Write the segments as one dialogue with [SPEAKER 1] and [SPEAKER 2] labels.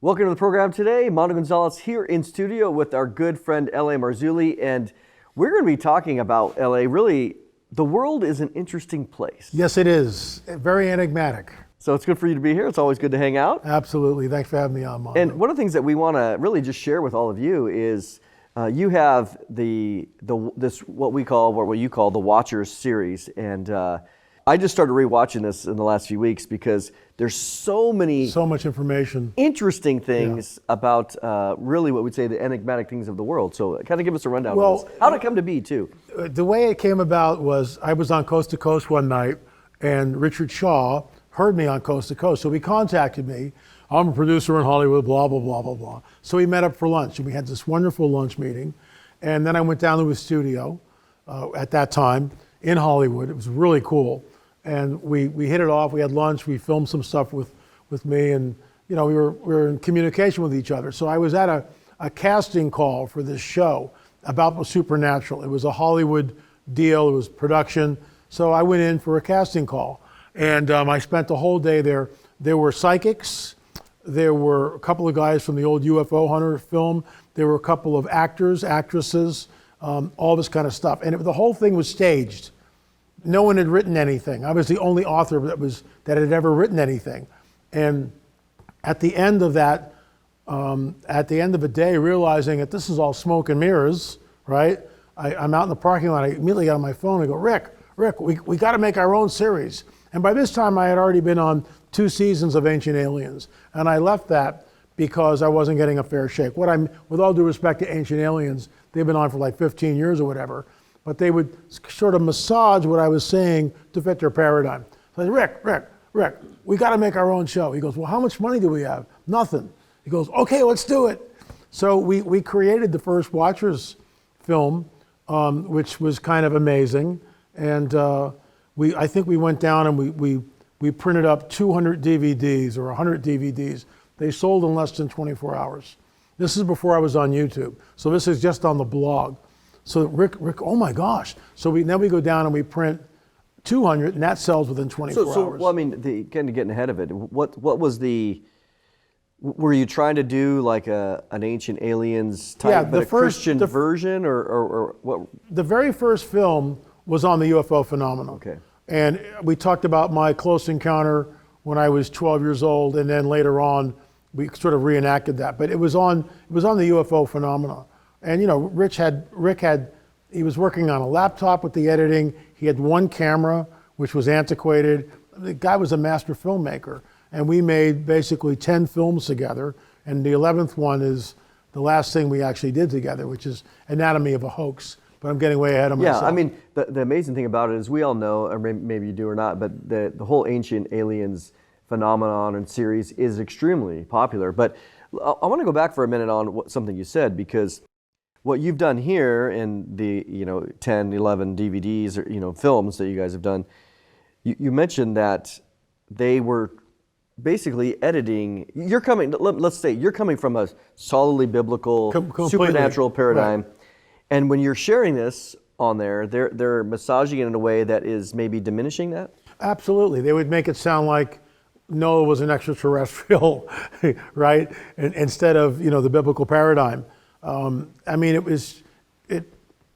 [SPEAKER 1] Welcome to the program today. Mondo Gonzalez here in studio with our good friend L.A. Marzulli, and we're going to be talking about, L.A., really, the world is an interesting place.
[SPEAKER 2] Yes, it is. Very enigmatic.
[SPEAKER 1] So it's good for you to be here. It's always good to hang out.
[SPEAKER 2] Absolutely. Thanks for having me on, Mondo.
[SPEAKER 1] And one of the things that we want to really just share with all of you is you have this what you call the Watchers series, and I just started rewatching this in the last few weeks because there's so much information, interesting things about really what we'd say the enigmatic things of the world. So kind of give us a rundown of this. How did it come to be, too?
[SPEAKER 2] The way it came about was I was on Coast to Coast one night, and Richard Shaw heard me on Coast to Coast. So he contacted me. I'm a producer in Hollywood, blah, blah, blah, blah, blah. So we met up for lunch, and we had this wonderful lunch meeting. And then I went down to his studio at that time in Hollywood. It was really cool. And we hit it off. We had lunch. We filmed some stuff with me, and we were in communication with each other. So I was at a casting call for this show about the supernatural. It was a Hollywood deal. It was production. So I went in for a casting call, and I spent the whole day there. There were psychics. There were a couple of guys from the old UFO Hunter film. There were a couple of actors, actresses, all this kind of stuff. And the whole thing was staged. No one had written anything. I was the only author that had ever written anything. And at the end of that, at the end of the day, realizing that this is all smoke and mirrors, right? I'm out in the parking lot. I immediately got on my phone. I go, Rick, we got to make our own series. And by this time, I had already been on 2 seasons of Ancient Aliens. And I left that because I wasn't getting a fair shake. With all due respect to Ancient Aliens, they've been on for like 15 years or whatever. But they would sort of massage what I was saying to fit their paradigm. So I said, Rick, we got to make our own show. He goes, well, how much money do we have? Nothing. He goes, okay, let's do it. So we created the first Watchers film, which was kind of amazing. And I think we went down and we printed up 200 DVDs or 100 DVDs. They sold in less than 24 hours. This is before I was on YouTube. So this is just on the blog. So Rick, oh my gosh. So then we go down and we print 200, and that sells within 24 hours.
[SPEAKER 1] Well, I mean, kind of getting ahead of it, what was were you trying to do like an Ancient Aliens type, but a Christian version, or what? The
[SPEAKER 2] very first film was on the UFO phenomenon.
[SPEAKER 1] Okay.
[SPEAKER 2] And we talked about my close encounter when I was 12 years old, and then later on, we sort of reenacted that. But it was on the UFO phenomenon. And Rick he was working on a laptop with the editing. He had one camera, which was antiquated. The guy was a master filmmaker. And we made basically 10 films together. And the 11th one is the last thing we actually did together, which is Anatomy of a Hoax. But I'm getting way ahead of myself.
[SPEAKER 1] Yeah, I mean, the amazing thing about it is we all know, or maybe you do or not, but the whole Ancient Aliens phenomenon and series is extremely popular. But I want to go back for a minute on something you said, because what you've done here in the 10, 11 DVDs or films that you guys have done, you mentioned that they were basically editing. Let's say you're coming from a solidly biblical, supernatural paradigm, right. And when you're sharing this on there, they're massaging it in a way that is maybe diminishing that? Absolutely.
[SPEAKER 2] They would make it sound like Noah was an extraterrestrial, right? Instead of the biblical paradigm. I mean,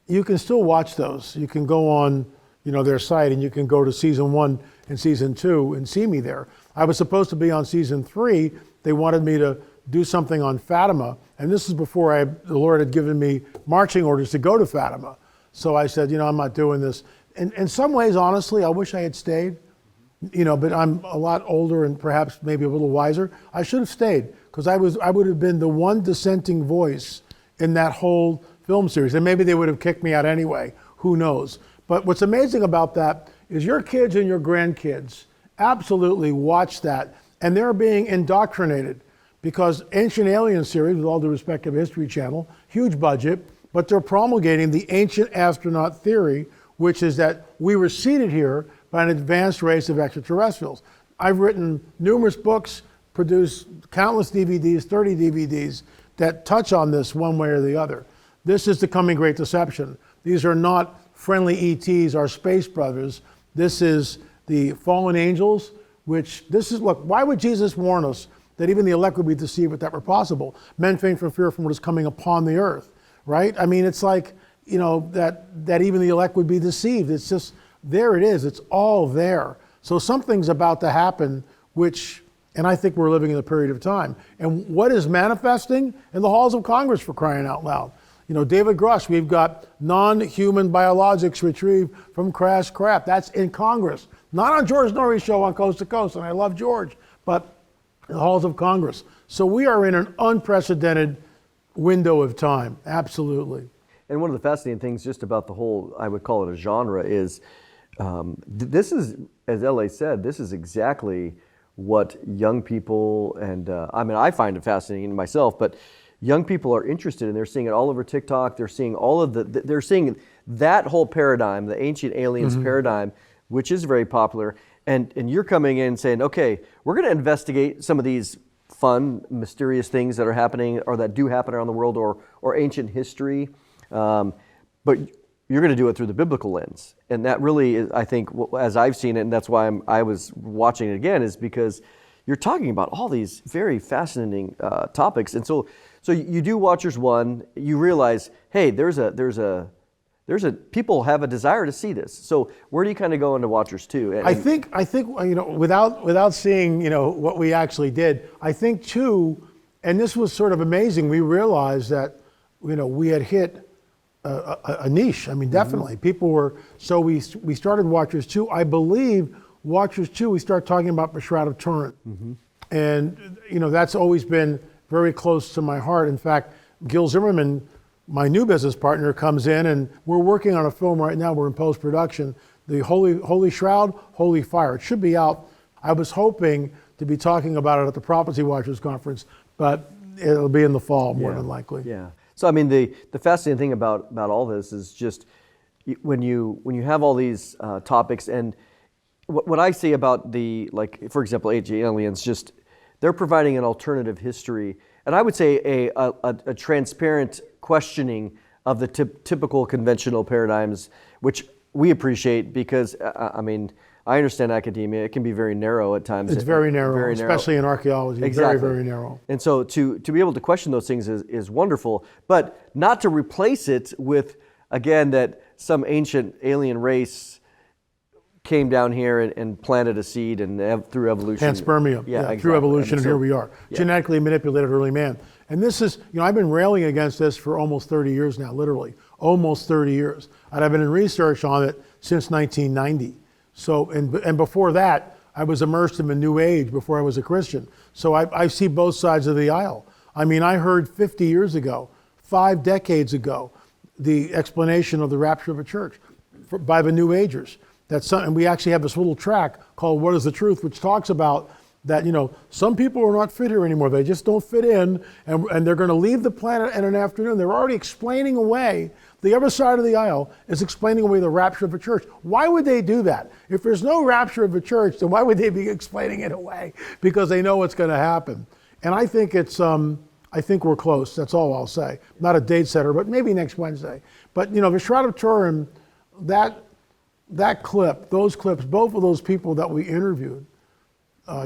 [SPEAKER 2] you can still watch those. You can go on, their site, and you can go to season 1 and season 2 and see me there. I was supposed to be on season 3. They wanted me to do something on Fatima, and this is before the Lord had given me marching orders to go to Fatima. So I said, I'm not doing this. And in some ways, honestly, I wish I had stayed, but I'm a lot older and perhaps maybe a little wiser. I should have stayed, because I would have been the one dissenting voice in that whole film series. And maybe they would have kicked me out anyway. Who knows? But what's amazing about that is your kids and your grandkids absolutely watch that, and they're being indoctrinated, because Ancient Alien series, with all due respect to the History Channel, huge budget, but they're promulgating the ancient astronaut theory, which is that we were seeded here by an advanced race of extraterrestrials. I've written numerous books, produced countless DVDs, 30 DVDs, that touch on this one way or the other. This is the coming great deception. These are not friendly ETs, our space brothers. This is the fallen angels, look, why would Jesus warn us that even the elect would be deceived if that were possible. Men faint from fear from what is coming upon the earth, right? I mean, it's like, that even the elect would be deceived. It's just, there it is. It's all there. So something's about to happen, and I think we're living in a period of time. And what is manifesting? In the halls of Congress, for crying out loud. David Grush, we've got non-human biologics retrieved from crash craft. That's in Congress. Not on George Norrie's show on Coast to Coast, and I love George, but in the halls of Congress. So we are in an unprecedented window of time, absolutely.
[SPEAKER 1] And one of the fascinating things just about the whole, I would call it a genre, is this is, as L.A. said, this is exactly what young people, and I find it fascinating myself, but young people are interested in. They're seeing it all over TikTok. They're seeing they're seeing that whole paradigm, the ancient aliens paradigm, which is very popular. And you're coming in saying, okay, we're going to investigate some of these fun, mysterious things that are happening or that do happen around the world, or ancient history. But you're going to do it through the biblical lens. And that really is, I think, as I've seen it, and that's why I was watching it again, is because you're talking about all these very fascinating topics. And so you do Watchers 1, you realize, hey, there's a people have a desire to see this. So where do you kind of go into Watchers 2?
[SPEAKER 2] I think without seeing what we actually did, I think too, and this was sort of amazing. We realized that we had hit a niche. I mean, definitely people were. So we started Watchers 2. I believe Watchers 2. We start talking about the Shroud of Turin, and that's always been very close to my heart. In fact, Gil Zimmerman, my new business partner, comes in, and we're working on a film right now. We're in post-production. The Holy Shroud, Holy Fire. It should be out. I was hoping to be talking about it at the Prophecy Watchers Conference, but it'll be in the fall more than likely.
[SPEAKER 1] Yeah. So I mean, the fascinating thing about all this is just when you have all these topics, and what I see about for example, ancient aliens, just they're providing an alternative history, and I would say a transparent questioning of the typical conventional paradigms, which we appreciate because I understand academia; it can be very narrow at times.
[SPEAKER 2] It's very narrow, especially in archaeology.
[SPEAKER 1] Exactly.
[SPEAKER 2] Very, very narrow.
[SPEAKER 1] And so to be able to question those things is wonderful, but not to replace it with, again, that some ancient alien race came down here and planted a seed, and through evolution.
[SPEAKER 2] Panspermia.
[SPEAKER 1] Yeah, exactly.
[SPEAKER 2] Through evolution, and here we are. Yeah. Genetically manipulated early man. And this is, I've been railing against this for almost 30 years now, literally. Almost 30 years. And I've been in research on it since 1990. So, and before that, I was immersed in the New Age before I was a Christian. So I see both sides of the aisle. I mean, I heard 50 years ago, 5 decades ago, the explanation of the rapture of a church by the New Agers. And we actually have this little track called What is the Truth, which talks about that, some people are not fit here anymore. They just don't fit in, and they're going to leave the planet in an afternoon. They're already explaining away. The other side of the aisle is explaining away the rapture of a church. Why would they do that? If there's no rapture of a church, then why would they be explaining it away? Because they know what's going to happen. And I think I think we're close. That's all I'll say. Not a date setter, but maybe next Wednesday. But the Shroud of Turin, that clip, those clips, both of those people that we interviewed,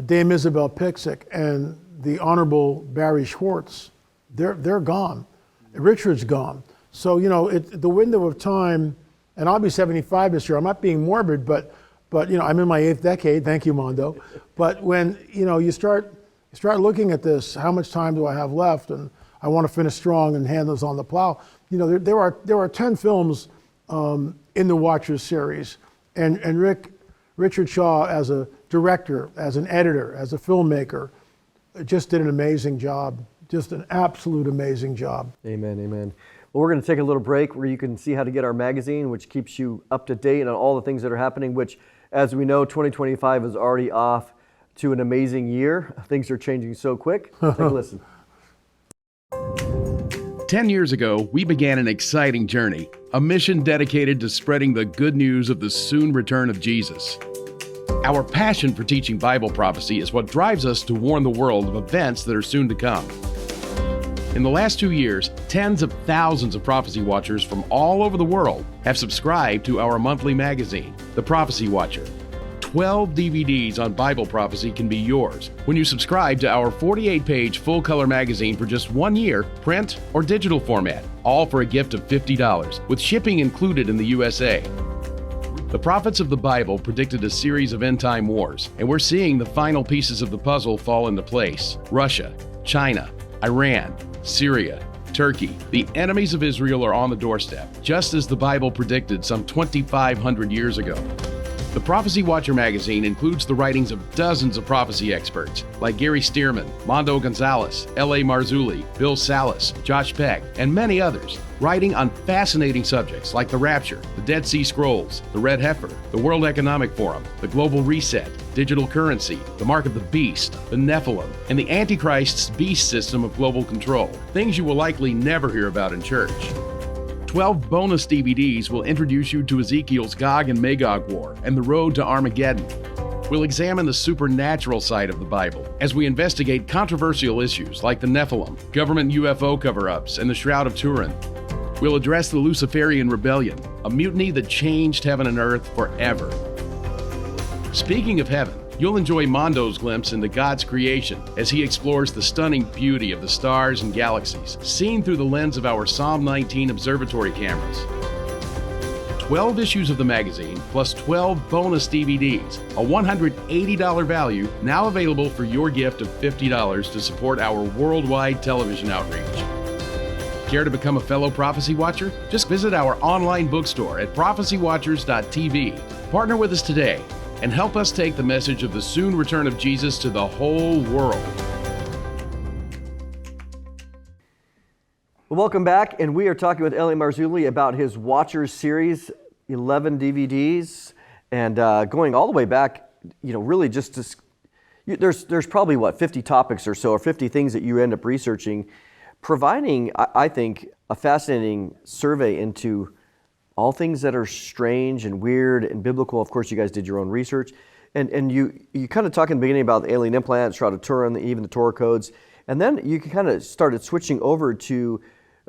[SPEAKER 2] Dame Isabel Pixick and the Honorable Barry Schwartz, they're gone. Richard's gone. So the window of time, and I'll be 75 this year. I'm not being morbid, but I'm in my 8th decade. Thank you, Mondo. But when you start looking at this, how much time do I have left? And I want to finish strong and handles on the plow. There are 10 films in the Watchers series, and Richard Shaw, as a director, as an editor, as a filmmaker, just did an amazing job. Just an absolute amazing job.
[SPEAKER 1] Amen, amen. Well, we're going to take a little break where you can see how to get our magazine, which keeps you up to date on all the things that are happening, which, as we know, 2025 is already off to an amazing year. Things are changing so quick. Take a listen.
[SPEAKER 3] 10 years ago, we began an exciting journey, a mission dedicated to spreading the good news of the soon return of Jesus. Our passion for teaching Bible prophecy is what drives us to warn the world of events that are soon to come. In the last 2 years, tens of thousands of prophecy watchers from all over the world have subscribed to our monthly magazine, The Prophecy Watcher. 12 DVDs on Bible prophecy can be yours when you subscribe to our 48-page full-color magazine for just 1 year, print or digital format, all for a gift of $50, with shipping included in the USA. The prophets of the Bible predicted a series of end-time wars, and we're seeing the final pieces of the puzzle fall into place. Russia, China, Iran, Syria, Turkey. The enemies of Israel are on the doorstep, just as the Bible predicted some 2,500 years ago. The Prophecy Watcher magazine includes the writings of dozens of prophecy experts like Gary Stearman, Mondo Gonzalez, L.A. Marzulli, Bill Salas, Josh Peck, and many others, writing on fascinating subjects like the rapture, the Dead Sea Scrolls, the Red Heifer, the World Economic Forum, the Global Reset, digital currency, the Mark of the Beast, the Nephilim, and the Antichrist's beast system of global control, things you will likely never hear about in church. 12 bonus DVDs will introduce you to Ezekiel's Gog and Magog war and the road to Armageddon. We'll examine the supernatural side of the Bible as we investigate controversial issues like the Nephilim, government UFO cover-ups, and the Shroud of Turin. We'll address the Luciferian Rebellion, a mutiny that changed heaven and earth forever. Speaking of heaven, you'll enjoy Mondo's glimpse into God's creation as he explores the stunning beauty of the stars and galaxies, seen through the lens of our Psalm 19 observatory cameras. 12 issues of the magazine, plus 12 bonus DVDs, a $180 value, now available for your gift of $50 to support our worldwide television outreach. Care to become a fellow Prophecy Watcher? Just visit our online bookstore at prophecywatchers.tv. Partner with us today and help us take the message of the soon return of Jesus to the whole world.
[SPEAKER 1] Well, welcome back, and we are talking with L.A. Marzulli about his Watchers series, 11 DVDs, and going all the way back, really just to, there's probably, 50 topics or so, or 50 things that you end up researching, providing, I think, a fascinating survey into all things that are strange and weird and biblical. Of course, you guys did your own research. And you kind of talk in the beginning about the alien implants, Shroud of Turin, even the Torah codes. And then you kind of started switching over to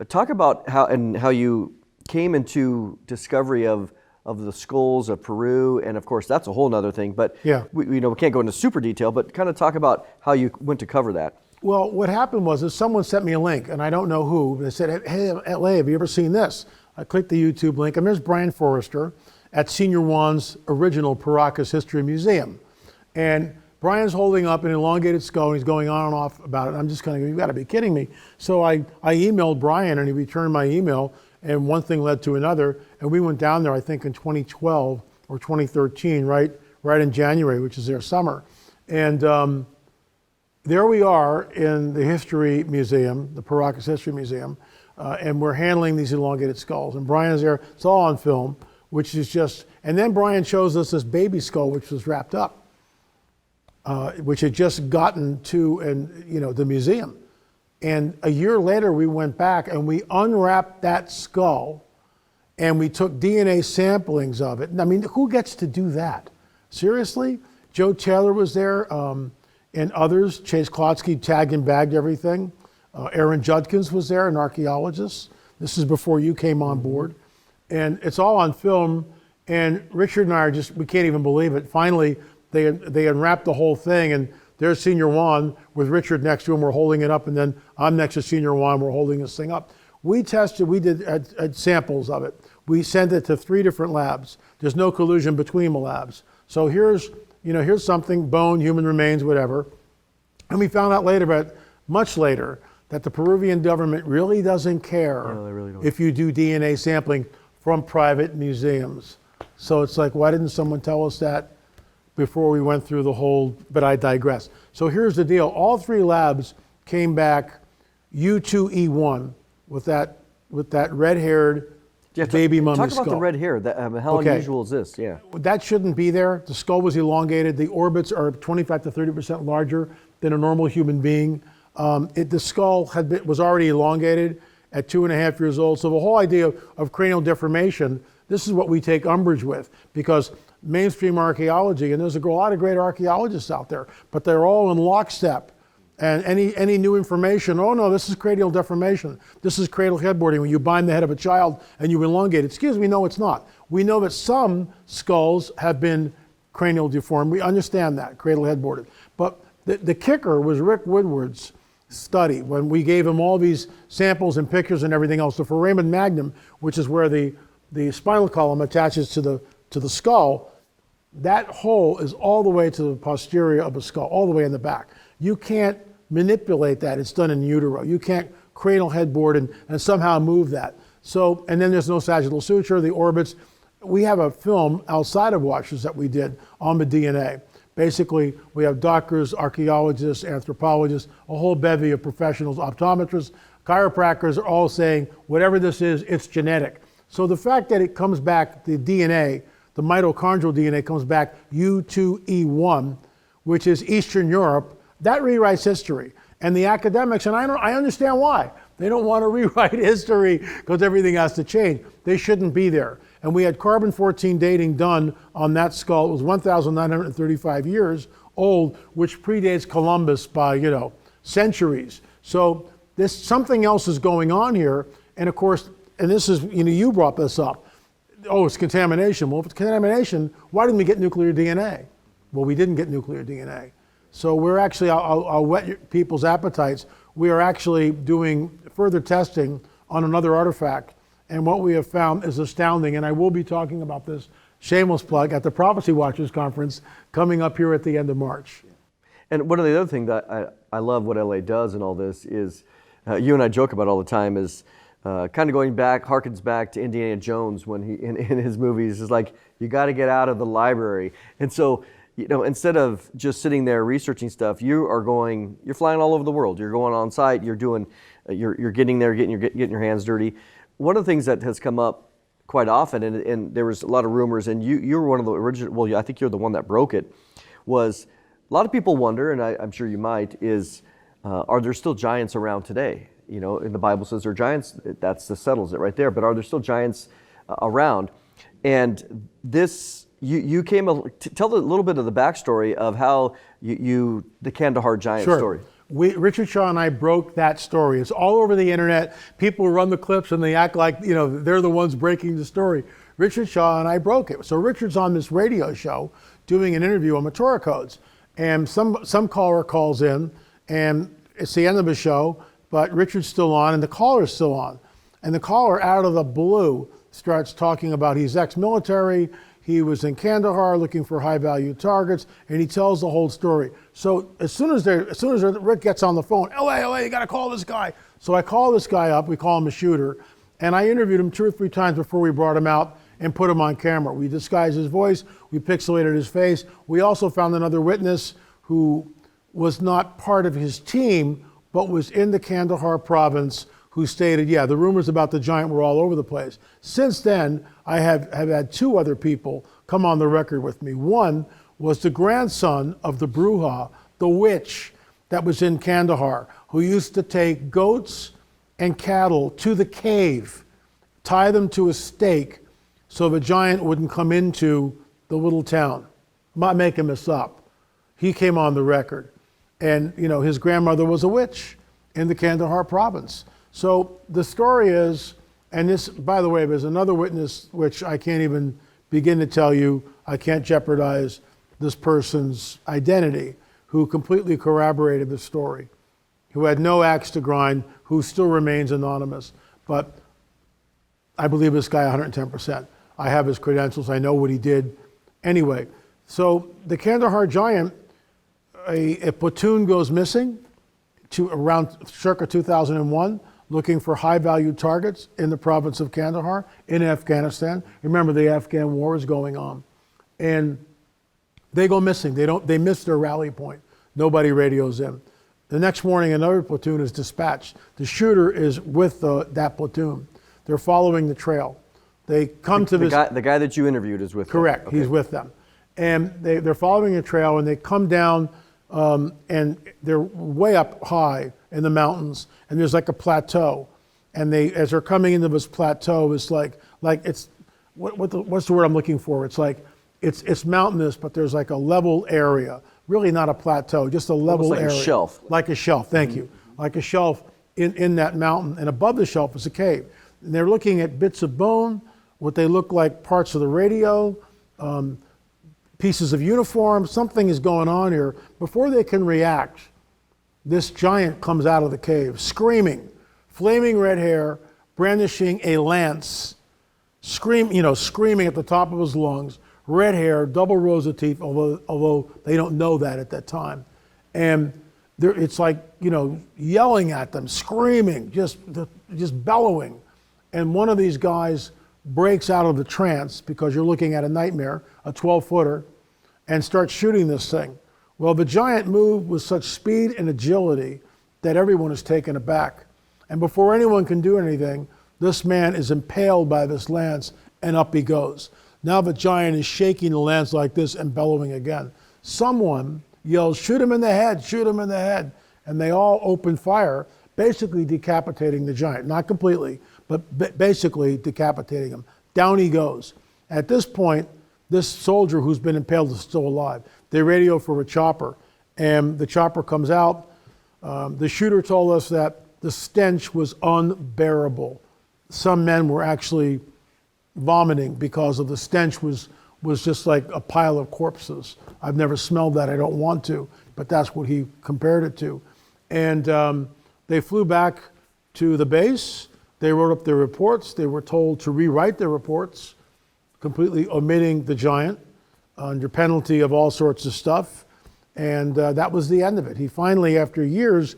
[SPEAKER 1] talk about how you came into discovery of the skulls of Peru. And of course, that's a whole other thing. But
[SPEAKER 2] yeah,
[SPEAKER 1] we can't go into super detail, but kind of talk about how you went to cover that.
[SPEAKER 2] Well, what happened was that someone sent me a link, and I don't know who. They said, "Hey, LA, have you ever seen this?" I clicked the YouTube link, and there's Brian Forrester at Senior Juan's original Paracas History Museum. And Brian's holding up an elongated skull, and he's going on and off about it. I'm just kind of, you've got to be kidding me. So I emailed Brian, and he returned my email, and one thing led to another. And we went down there, I think, in 2012 or 2013, right in January, which is their summer. And there we are in the History Museum, the Paracas History Museum, and we're handling these elongated skulls. And Brian is there. It's all on film, which is just, and then Brian shows us this baby skull, which was wrapped up, which had just gotten to the museum. And a year later, we went back and we unwrapped that skull and we took DNA samplings of it. I mean, who gets to do that? Seriously? Joe Taylor was there, and others. Chase Klotsky tagged and bagged everything. Aaron Judkins was there, an archaeologist. This is before you came on board. And it's all on film. And Richard and I are we can't even believe it. Finally, they unwrapped the whole thing, and there's Senior Juan with Richard next to him. We're holding it up, and then I'm next to Senior Juan. We're holding this thing up. We did samples of it. We sent it to 3 different labs. There's no collusion between the labs. So here's something, bone, human remains, whatever. And we found out later, but much later, that the Peruvian government really doesn't care if you do DNA sampling from private museums. So it's like, why didn't someone tell us that before we went through the whole, but I digress. So here's the deal. All 3 labs came back U2E1 with that red-haired baby mummy skull.
[SPEAKER 1] Talk about the red hair. How unusual is this? Yeah.
[SPEAKER 2] That shouldn't be there. The skull was elongated. The orbits are 25 to 30% larger than a normal human being. The skull was already elongated at 2.5 years old. So the whole idea of cranial deformation, this is what we take umbrage with, because mainstream archaeology, and there's a lot of great archaeologists out there, but they're all in lockstep. And any new information, oh no, this is cranial deformation. This is cradle headboarding, when you bind the head of a child and you elongate it. Excuse me, no, it's not. We know that some skulls have been cranial deformity. We understand that, cradle headboarded. But the kicker was Rick Woodward's study when we gave him all these samples and pictures and everything else. So for foramen magnum, which is where the spinal column attaches to the skull, that hole is all the way to the posterior of the skull, all the way in the back. You can't manipulate that. It's done in utero. You can't cranial headboard and somehow move that. So, and then there's no sagittal suture, the orbits. We have a film outside of Watchers that we did on the DNA. Basically, we have doctors, archaeologists, anthropologists, a whole bevy of professionals, optometrists, chiropractors are all saying, whatever this is, it's genetic. So the fact that it comes back, the DNA, the mitochondrial DNA comes back U2E1, which is Eastern Europe, that rewrites history. And the academics, and I understand why. They don't want to rewrite history because everything has to change. They shouldn't be there. And we had carbon-14 dating done on that skull. It was 1,935 years old, which predates Columbus by, centuries. So something else is going on here. And of course, and this is, you brought this up. Oh, it's contamination. Well, if it's contamination, why didn't we get nuclear DNA? Well, we didn't get nuclear DNA. So we're actually, I'll whet people's appetites. We are actually doing further testing on another artifact. And what we have found is astounding. And I will be talking about this, shameless plug, at the Prophecy Watchers Conference coming up here at the end of March.
[SPEAKER 1] And one of the other things that I love what LA does in all this is, you and I joke about all the time, is kind of harkens back to Indiana Jones when he, in his movies, is like, you got to get out of the library. And so, instead of just sitting there researching stuff, you're flying all over the world. You're going on site, you're getting there, getting your hands dirty. One of the things that has come up quite often, and there was a lot of rumors, and you were one of the original, well, I think you're the one that broke it, was a lot of people wonder, and I'm sure you might, is are there still giants around today? In the Bible says there are giants, that settles it right there, but are there still giants around? And this, you came, tell a little bit of the backstory of how the Kandahar giant story.
[SPEAKER 2] Richard Shaw and I broke that story. It's all over the internet. People run the clips and they act like, they're the ones breaking the story. Richard Shaw and I broke it. So Richard's on this radio show doing an interview on the Torah codes. And some caller calls in and it's the end of the show, but Richard's still on and the caller's still on. And the caller out of the blue starts talking about he's ex-military, he was in Kandahar looking for high-value targets, and he tells the whole story. So as soon as Rick gets on the phone, LA, you got to call this guy. So I call this guy up. We call him a shooter, and I interviewed him 2 or 3 times before we brought him out and put him on camera. We disguised his voice. We pixelated his face. We also found another witness who was not part of his team, but was in the Kandahar province, who stated, the rumors about the giant were all over the place. Since then, I have had 2 other people come on the record with me. One was the grandson of the Bruja, the witch that was in Kandahar, who used to take goats and cattle to the cave, tie them to a stake so the giant wouldn't come into the little town. I'm not making this up. He came on the record. And, his grandmother was a witch in the Kandahar province. So the story is, and this, by the way, there's another witness which I can't even begin to tell you. I can't jeopardize this person's identity, who completely corroborated the story, who had no axe to grind, who still remains anonymous. But I believe this guy 110%. I have his credentials. I know what he did. Anyway, so the Kandahar giant, a platoon goes missing to around circa 2001. Looking for high-value targets in the province of Kandahar in Afghanistan. Remember, the Afghan war is going on. And they go missing. They miss their rally point. Nobody radios in. The next morning, another platoon is dispatched. The shooter is with that platoon. They're following the trail. They come to this...
[SPEAKER 1] The guy that you interviewed is with them.
[SPEAKER 2] Correct.
[SPEAKER 1] Okay.
[SPEAKER 2] He's with them. And they're following a trail, and they come down, and they're way up high in the mountains, and there's like a plateau, and as they're coming into this plateau, it's like it's what's the word I'm looking for? It's like it's mountainous, but there's like a level area, really not a plateau, just a level area,
[SPEAKER 1] like a shelf.
[SPEAKER 2] Like a shelf. Thank you. Like a shelf in that mountain, and above the shelf is a cave. And they're looking at bits of bone, what they look like parts of the radio, pieces of uniform. Something is going on here. Before they can react, this giant comes out of the cave, screaming, flaming red hair, brandishing a lance, screaming at the top of his lungs, red hair, double rows of teeth, although they don't know that at that time. And it's like, yelling at them, screaming, just bellowing. And one of these guys breaks out of the trance, because you're looking at a nightmare, a 12-footer, and starts shooting this thing. Well, the giant moved with such speed and agility that everyone is taken aback. And before anyone can do anything, this man is impaled by this lance, and up he goes. Now the giant is shaking the lance like this and bellowing again. Someone yells, "Shoot him in the head, shoot him in the head." And they all open fire, basically decapitating the giant. Not completely, but basically decapitating him. Down he goes. At this point, this soldier who's been impaled is still alive. They radio for a chopper, and the chopper comes out. The shooter told us that the stench was unbearable. Some men were actually vomiting because of the stench was just like a pile of corpses. I've never smelled that, I don't want to, but that's what he compared it to. And they flew back to the base. They wrote up their reports. They were told to rewrite their reports, completely omitting the giant under penalty of all sorts of stuff. And that was the end of it. He finally, after years,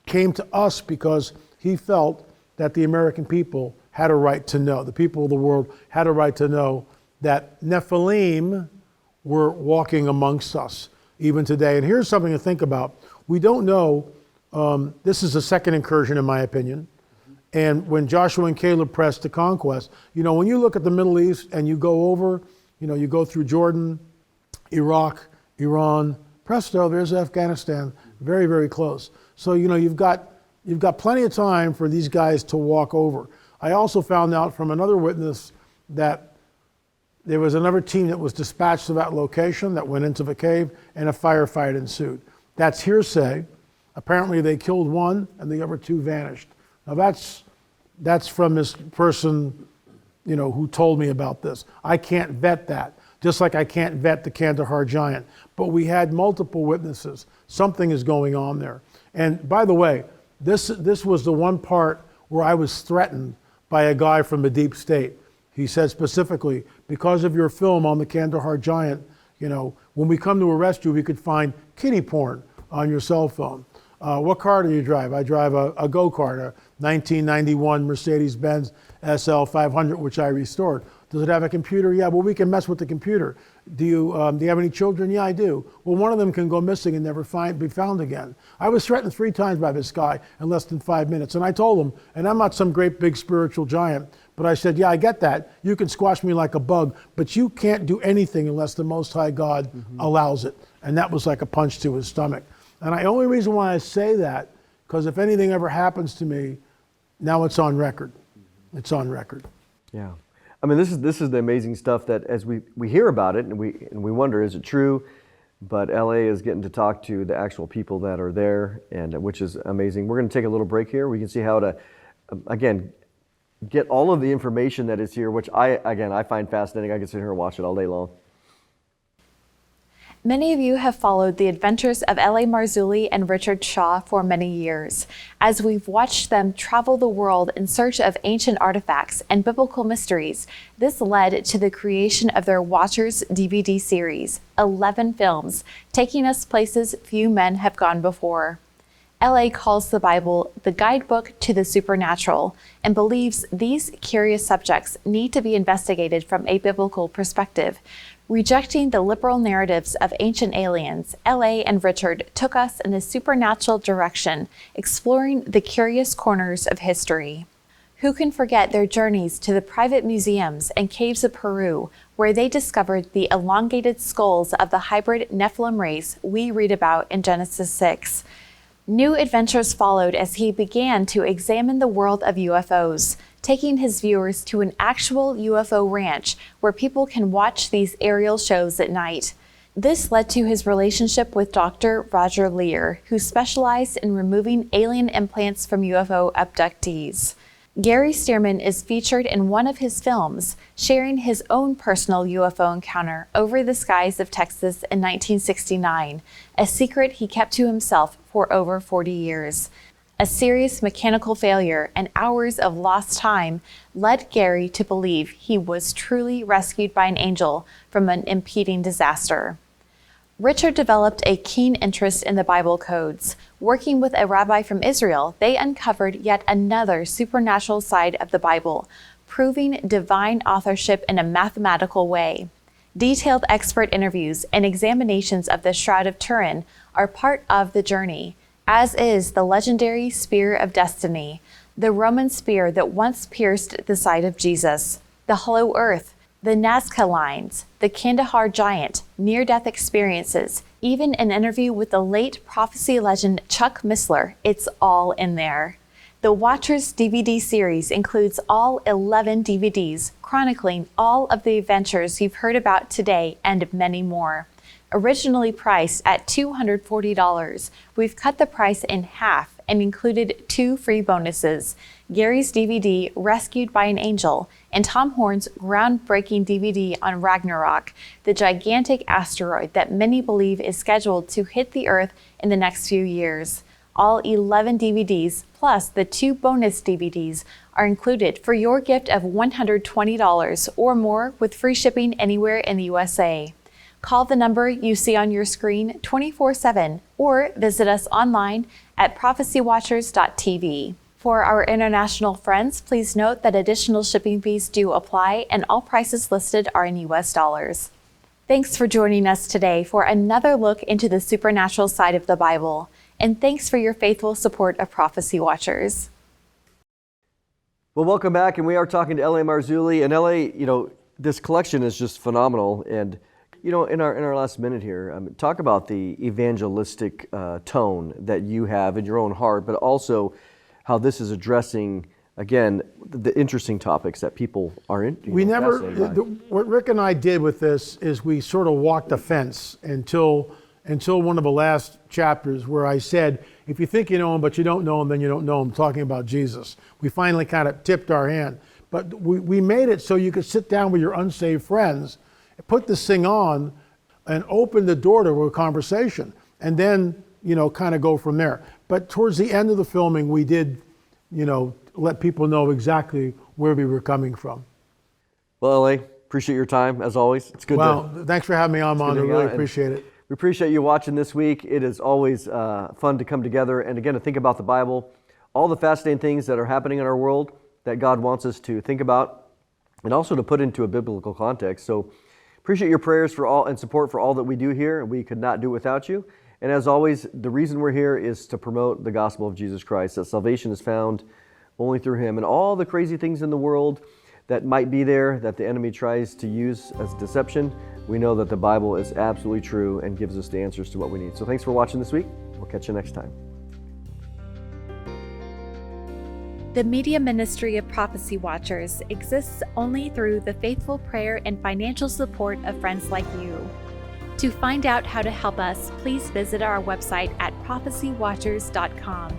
[SPEAKER 2] came to us because he felt that the American people had a right to know, the people of the world had a right to know that Nephilim were walking amongst us even today. And here's something to think about. We don't know, this is the second incursion in my opinion. And when Joshua and Caleb pressed to conquest, when you look at the Middle East and you go over, you go through Jordan, Iraq, Iran, presto, there's Afghanistan, very, very close. So, you've got plenty of time for these guys to walk over. I also found out from another witness that there was another team that was dispatched to that location that went into the cave, and a firefight ensued. That's hearsay. Apparently they killed one and the other two vanished. Now that's from this person, who told me about this. I can't vet that, just like I can't vet the Kandahar giant. But we had multiple witnesses. Something is going on there. And by the way, this was the one part where I was threatened by a guy from the deep state. He said specifically, because of your film on the Kandahar giant, when we come to arrest you, we could find kiddie porn on your cell phone. What car do you drive? I drive a go-kart, a 1991 Mercedes-Benz SL 500, which I restored. Does it have a computer? Yeah, well, we can mess with the computer. Do you have any children? Yeah, I do. Well, one of them can go missing and never be found again. I was threatened 3 times by this guy in less than 5 minutes. And I told him, and I'm not some great big spiritual giant, but I said, yeah, I get that. You can squash me like a bug, but you can't do anything unless the Most High God allows it. And that was like a punch to his stomach. And the only reason why I say that, because if anything ever happens to me, now it's on record. It's on record.
[SPEAKER 1] Yeah. I mean, this is the amazing stuff that as we hear about it and we wonder, is it true? But LA is getting to talk to the actual people that are there, and which is amazing. We're going to take a little break here. We can see how to, again, get all of the information that is here, which I find fascinating. I can sit here and watch it all day long.
[SPEAKER 4] Many of you have followed the adventures of L.A. Marzulli and Richard Shaw for many years, as we've watched them travel the world in search of ancient artifacts and biblical mysteries. This led to the creation of their Watchers DVD series, 11 films, taking us places few men have gone before. L.A. calls the Bible the guidebook to the supernatural and believes these curious subjects need to be investigated from a biblical perspective. Rejecting the liberal narratives of ancient aliens, L.A. and Richard took us in a supernatural direction, exploring the curious corners of history. Who can forget their journeys to the private museums and caves of Peru, where they discovered the elongated skulls of the hybrid Nephilim race we read about in Genesis 6. New adventures followed as he began to examine the world of UFOs, taking his viewers to an actual UFO ranch where people can watch these aerial shows at night. This led to his relationship with Dr. Roger Lear, who specialized in removing alien implants from UFO abductees. Gary Stearman is featured in one of his films, sharing his own personal UFO encounter over the skies of Texas in 1969, a secret he kept to himself for over 40 years. A serious mechanical failure and hours of lost time led Gary to believe he was truly rescued by an angel from an impending disaster. Richard developed a keen interest in the Bible codes. Working with a rabbi from Israel, they uncovered yet another supernatural side of the Bible, proving divine authorship in a mathematical way. Detailed expert interviews and examinations of the Shroud of Turin are part of the journey, as is the legendary Spear of Destiny, the Roman spear that once pierced the side of Jesus, the Hollow Earth, the Nazca Lines, the Kandahar Giant, near-death experiences, even an interview with the late prophecy legend Chuck Missler. It's all in there. The Watchers DVD series includes all 11 DVDs chronicling all of the adventures you've heard about today and many more. Originally priced at $240, we've cut the price in half and included 2 free bonuses: Gary's DVD, Rescued by an Angel, and Tom Horn's groundbreaking DVD on Ragnarok, the gigantic asteroid that many believe is scheduled to hit the Earth in the next few years. All 11 DVDs, plus the 2 bonus DVDs, are included for your gift of $120 or more with free shipping anywhere in the USA. Call the number you see on your screen 24/7 or visit us online at prophecywatchers.tv. For our international friends, please note that additional shipping fees do apply and all prices listed are in US dollars. Thanks for joining us today for another look into the supernatural side of the Bible, and thanks for your faithful support of Prophecy Watchers.
[SPEAKER 1] Well, welcome back, and we are talking to L.A. Marzulli. And L.A., this collection is just phenomenal. And in our last minute here, talk about the evangelistic tone that you have in your own heart, but also how this is addressing, again, the interesting topics that people are in.
[SPEAKER 2] What Rick and I did with this is we sort of walked the fence until one of the last chapters where I said, if you think you know him but you don't know him, then you don't know him, talking about Jesus. We finally kind of tipped our hand. But we made it so you could sit down with your unsaved friends, put this thing on, and open the door to a conversation, and then kind of go from there. But towards the end of the filming, we did let people know exactly where we were coming from.
[SPEAKER 1] Well, LA, appreciate your time as always. It's good.
[SPEAKER 2] Thanks for having me on, Mondo. Really appreciate it.
[SPEAKER 1] We appreciate you watching this week. It is always fun to come together and again to think about the Bible, all the fascinating things that are happening in our world that God wants us to think about, and also to put into a biblical context. So appreciate your prayers for all and support for all that we do here. We could not do without you. And as always, the reason we're here is to promote the gospel of Jesus Christ, that salvation is found only through Him. And all the crazy things in the world that might be there, that the enemy tries to use as deception, we know that the Bible is absolutely true and gives us the answers to what we need. So thanks for watching this week. We'll catch you next time.
[SPEAKER 4] The media ministry of Prophecy Watchers exists only through the faithful prayer and financial support of friends like you. To find out how to help us, please visit our website at prophecywatchers.com.